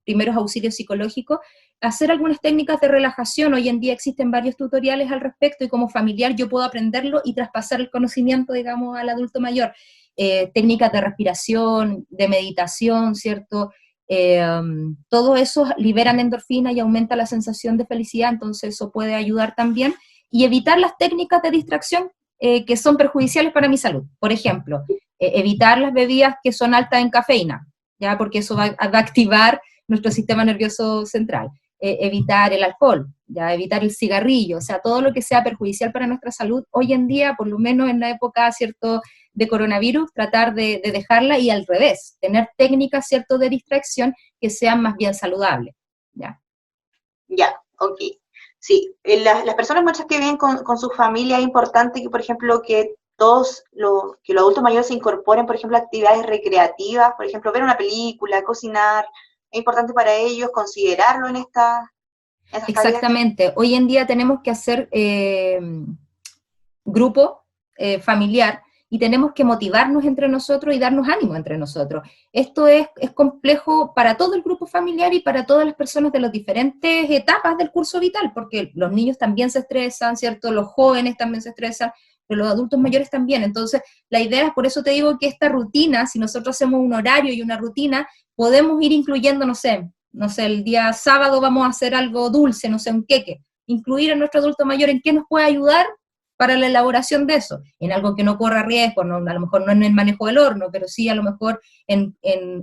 primeros auxilios psicológicos, hacer algunas técnicas de relajación. Hoy en día existen varios tutoriales al respecto y como familiar yo puedo aprenderlo y traspasar el conocimiento, digamos, al adulto mayor. Técnicas de respiración, de meditación, ¿cierto? Todo eso liberan endorfina y aumenta la sensación de felicidad, entonces eso puede ayudar también. Y evitar las técnicas de distracción que son perjudiciales para mi salud. Por ejemplo, evitar las bebidas que son altas en cafeína, ¿ya? Porque eso va a activar nuestro sistema nervioso central. Evitar el alcohol, ¿ya? Evitar el cigarrillo, o sea, todo lo que sea perjudicial para nuestra salud, hoy en día, por lo menos en la época, ¿cierto?, de coronavirus, tratar de dejarla, y al revés, tener técnicas, ¿cierto?, de distracción que sean más bien saludables, ¿ya? Ya, ok. Sí, las personas muchas que viven con su familia, es importante que, por ejemplo, que los adultos mayores se incorporen, por ejemplo, a actividades recreativas, por ejemplo, ver una película, cocinar. Es importante para ellos considerarlo en estas tareas. Exactamente. Hoy en día tenemos que hacer grupo familiar y tenemos que motivarnos entre nosotros y darnos ánimo entre nosotros. Esto es complejo para todo el grupo familiar y para todas las personas de las diferentes etapas del curso vital, porque los niños también se estresan, ¿cierto? Los jóvenes también se estresan, pero los adultos mayores también. Entonces, la idea es, por eso te digo que esta rutina, si nosotros hacemos un horario y una rutina, podemos ir incluyendo, no sé, el día sábado vamos a hacer algo dulce, no sé, un queque. Incluir a nuestro adulto mayor en qué nos puede ayudar para la elaboración de eso, en algo que no corra riesgo, no, a lo mejor no en el manejo del horno, pero sí a lo mejor en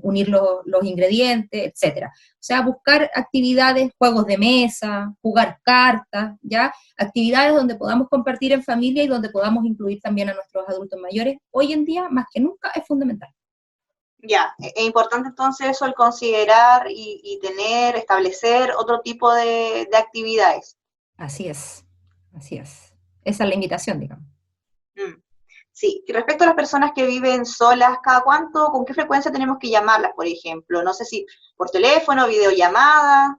unir los ingredientes, etcétera. O sea, buscar actividades, juegos de mesa, jugar cartas, ¿ya? Actividades donde podamos compartir en familia y donde podamos incluir también a nuestros adultos mayores. Hoy en día, más que nunca, es fundamental. Ya, es importante entonces eso, el considerar y establecer otro tipo de actividades. Así es, así es. Esa es la invitación, digamos. Mm. Sí, y respecto a las personas que viven solas, ¿cada cuánto, con qué frecuencia tenemos que llamarlas, por ejemplo? No sé si por teléfono, videollamada.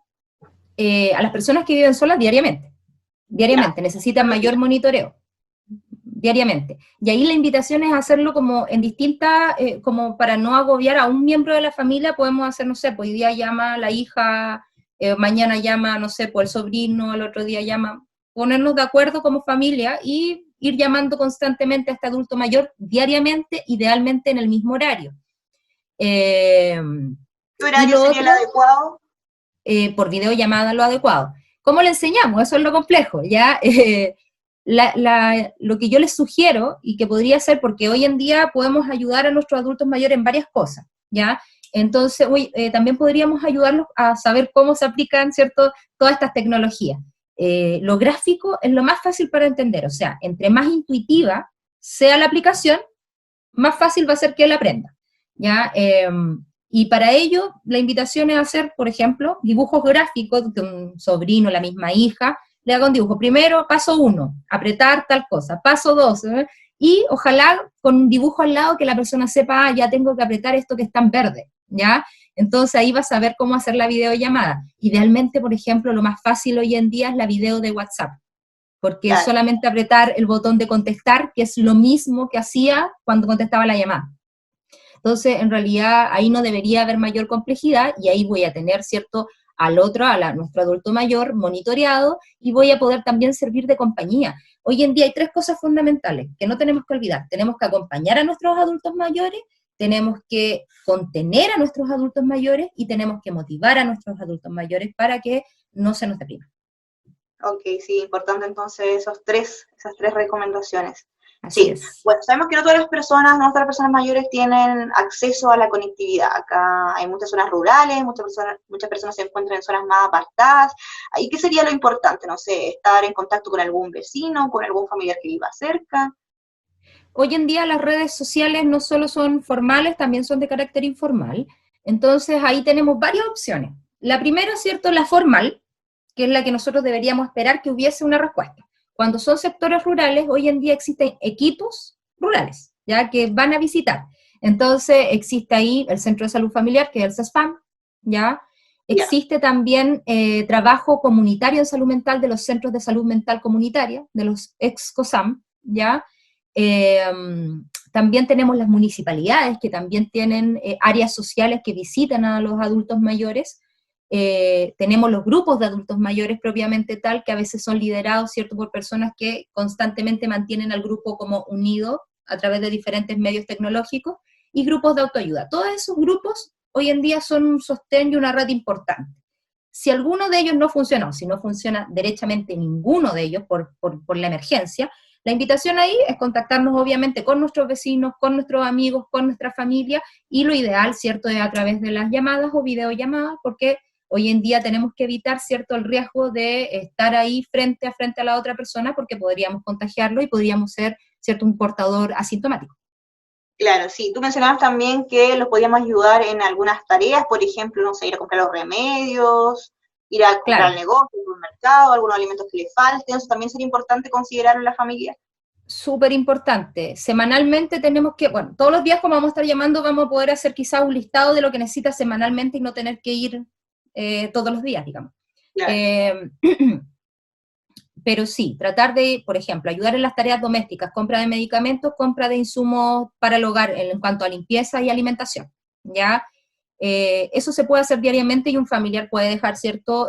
A las personas que viven solas Ya, diariamente, necesitan todos los mayor días. monitoreo, diariamente. Y ahí la invitación es hacerlo como en distintas, como para no agobiar a un miembro de la familia, podemos hacer, no sé, pues hoy día llama la hija, mañana llama, no sé, pues el sobrino, el otro día llama, ponernos de acuerdo como familia y ir llamando constantemente a este adulto mayor diariamente, idealmente en el mismo horario. Eh, ¿Qué y horario lo sería el otro, adecuado? por videollamada lo adecuado. ¿Cómo le enseñamos? Eso es lo complejo, ¿ya? Lo que yo les sugiero y que podría ser, porque hoy en día podemos ayudar a nuestros adultos mayores en varias cosas, ¿ya? Entonces, también podríamos ayudarlos a saber cómo se aplican, ¿cierto?, todas estas tecnologías. Lo gráfico es lo más fácil para entender, o sea, entre más intuitiva sea la aplicación, más fácil va a ser que él aprenda, ¿ya? Y para ello, la invitación es hacer, por ejemplo, dibujos gráficos de un sobrino, la misma hija, le haga un dibujo. Primero, paso 1, apretar tal cosa. Paso 2, y ojalá con un dibujo al lado que la persona sepa, ya tengo que apretar esto que está en verde, ¿ya? Entonces ahí vas a ver cómo hacer la videollamada. Idealmente, por ejemplo, lo más fácil hoy en día es la video de WhatsApp, porque Claro. solamente apretar el botón de contestar, que es lo mismo que hacía cuando contestaba la llamada. Entonces, en realidad, ahí no debería haber mayor complejidad y ahí voy a tener, ¿cierto?, al otro, nuestro adulto mayor, monitoreado y voy a poder también servir de compañía. Hoy en día hay tres cosas fundamentales que no tenemos que olvidar. Tenemos que acompañar a nuestros adultos mayores, tenemos que contener a nuestros adultos mayores y tenemos que motivar a nuestros adultos mayores para que no se nos depriman. Ok, sí, importante entonces esas tres recomendaciones. Así Sí, es. bueno, sabemos que no todas las personas mayores tienen acceso a la conectividad. Acá hay muchas zonas rurales, muchas personas se encuentran en zonas más apartadas. ¿Ahí qué sería lo importante? No sé, estar en contacto con algún vecino, con algún familiar que viva cerca. Hoy en día las redes sociales no solo son formales, también son de carácter informal. Entonces ahí tenemos varias opciones. La primera, ¿cierto?, la formal, que es la que nosotros deberíamos esperar que hubiese una respuesta. Cuando son sectores rurales, hoy en día existen equipos rurales, ya que van a visitar. Entonces existe ahí el Centro de Salud Familiar, que es el CESFAM, ya. Ya, Existe también trabajo comunitario en salud mental de los centros de salud mental comunitaria, de los ex-COSAM, ya. Eh, También tenemos las municipalidades que también tienen áreas sociales que visitan a los adultos mayores. Tenemos los grupos de adultos mayores propiamente tal, que a veces son liderados, ¿cierto?, por personas que constantemente mantienen al grupo como unido a través de diferentes medios tecnológicos, y grupos de autoayuda. Todos esos grupos hoy en día son un sostén y una red importante. Si alguno de ellos no funciona, o si no funciona derechamente ninguno de ellos por la emergencia, la invitación ahí es contactarnos obviamente con nuestros vecinos, con nuestros amigos, con nuestra familia, y lo ideal, ¿cierto?, es a través de las llamadas o videollamadas, porque hoy en día tenemos que evitar, ¿cierto?, el riesgo de estar ahí frente a la otra persona, porque podríamos contagiarlo y podríamos ser, ¿cierto?, un portador asintomático. claro, sí. Tú mencionabas también que los podíamos ayudar en algunas tareas, por ejemplo, no sé, ir a comprar los remedios, ir a comprar al Claro, negocio, al mercado, algunos alimentos que le falten. Eso también sería importante considerarlo en la familia. súper importante. Semanalmente tenemos que, bueno, todos los días como vamos a estar llamando, vamos a poder hacer quizás un listado de lo que necesita semanalmente y no tener que ir todos los días, digamos. Claro. Eh, pero sí, tratar de, por ejemplo, ayudar en las tareas domésticas, compra de medicamentos, compra de insumos para el hogar en cuanto a limpieza y alimentación, ¿ya? Eso se puede hacer diariamente y un familiar puede dejar, ¿cierto?,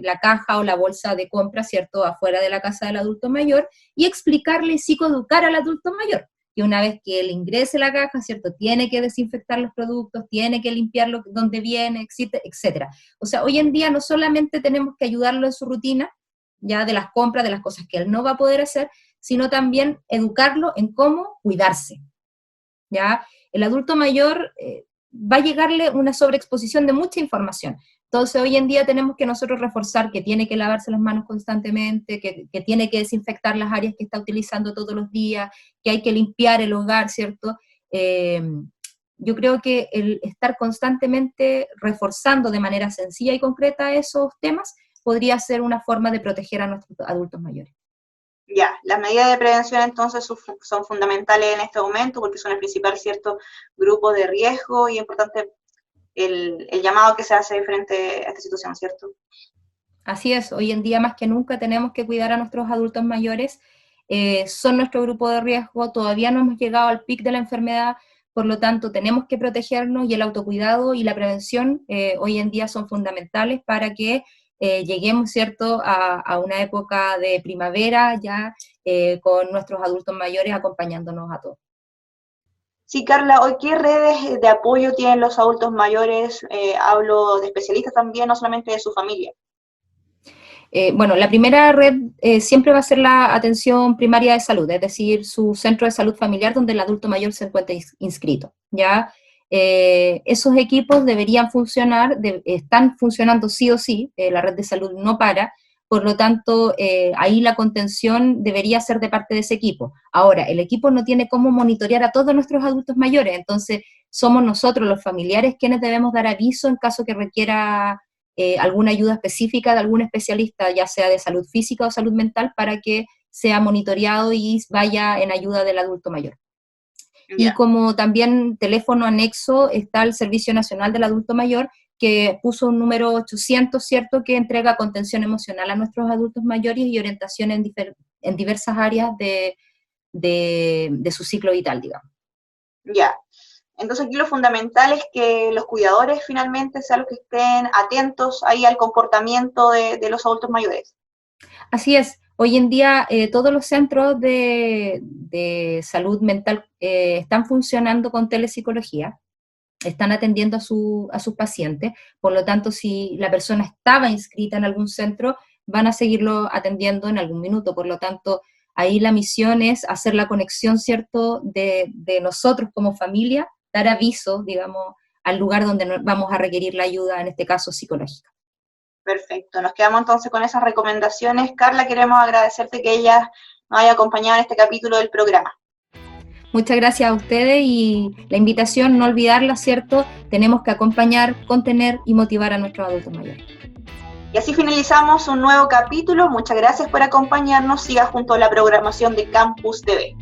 la caja o la bolsa de compra, ¿cierto?, afuera de la casa del adulto mayor y explicarle y psicoeducar al adulto mayor, que una vez que él ingrese la caja, ¿cierto?, tiene que desinfectar los productos, tiene que limpiarlo donde viene, etcétera. O sea, hoy en día no solamente tenemos que ayudarlo en su rutina, ya de las compras, de las cosas que él no va a poder hacer, sino también educarlo en cómo cuidarse, ¿ya? El adulto mayor va a llegarle una sobreexposición de mucha información. Entonces, hoy en día tenemos que nosotros reforzar que tiene que lavarse las manos constantemente, que tiene que desinfectar las áreas que está utilizando todos los días, que hay que limpiar el hogar, ¿cierto? Eh, yo creo que el estar constantemente reforzando de manera sencilla y concreta esos temas podría ser una forma de proteger a nuestros adultos mayores. Ya, las medidas de prevención entonces son fundamentales en este momento porque son el principal, ¿cierto?, grupo de riesgo, y es importante el llamado que se hace frente a esta situación, ¿cierto? Así es, hoy en día más que nunca tenemos que cuidar a nuestros adultos mayores, son nuestro grupo de riesgo, todavía no hemos llegado al pic de la enfermedad, por lo tanto tenemos que protegernos, y el autocuidado y la prevención hoy en día son fundamentales para que lleguemos, ¿cierto?, a una época de primavera ya con nuestros adultos mayores acompañándonos a todos. Sí, Carla, hoy qué redes de apoyo tienen los adultos mayores, hablo de especialistas también, no solamente de su familia. Bueno, la primera red siempre va a ser la atención primaria de salud, es decir, su centro de salud familiar donde el adulto mayor se encuentra inscrito, ¿ya? Esos equipos deberían funcionar, están funcionando sí o sí, la red de salud no para, por lo tanto, ahí la contención debería ser de parte de ese equipo. Ahora, el equipo no tiene cómo monitorear a todos nuestros adultos mayores, entonces somos nosotros, los familiares, quienes debemos dar aviso en caso que requiera alguna ayuda específica de algún especialista, ya sea de salud física o salud mental, para que sea monitoreado y vaya en ayuda del adulto mayor. Y como también teléfono anexo está el Servicio Nacional del Adulto Mayor, que puso un número 800, ¿cierto?, que entrega contención emocional a nuestros adultos mayores y orientación en diversas áreas de su ciclo vital, digamos. Ya. Entonces aquí lo fundamental es que los cuidadores finalmente sean los que estén atentos ahí al comportamiento de los adultos mayores. Así es. Hoy en día todos los centros de salud mental están funcionando con telepsicología, están atendiendo a sus pacientes, por lo tanto, si la persona estaba inscrita en algún centro, van a seguirlo atendiendo en algún minuto, por lo tanto, ahí la misión es hacer la conexión, ¿cierto?, de nosotros como familia, dar aviso, digamos, al lugar donde vamos a requerir la ayuda, en este caso psicológica. Perfecto, nos quedamos entonces con esas recomendaciones. Carla, queremos agradecerte que ella nos haya acompañado en este capítulo del programa. Muchas gracias a ustedes, y la invitación, no olvidarla, ¿cierto? Tenemos que acompañar, contener y motivar a nuestros adultos mayores. Y así finalizamos un nuevo capítulo. Muchas gracias por acompañarnos. Siga junto a la programación de Campus TV.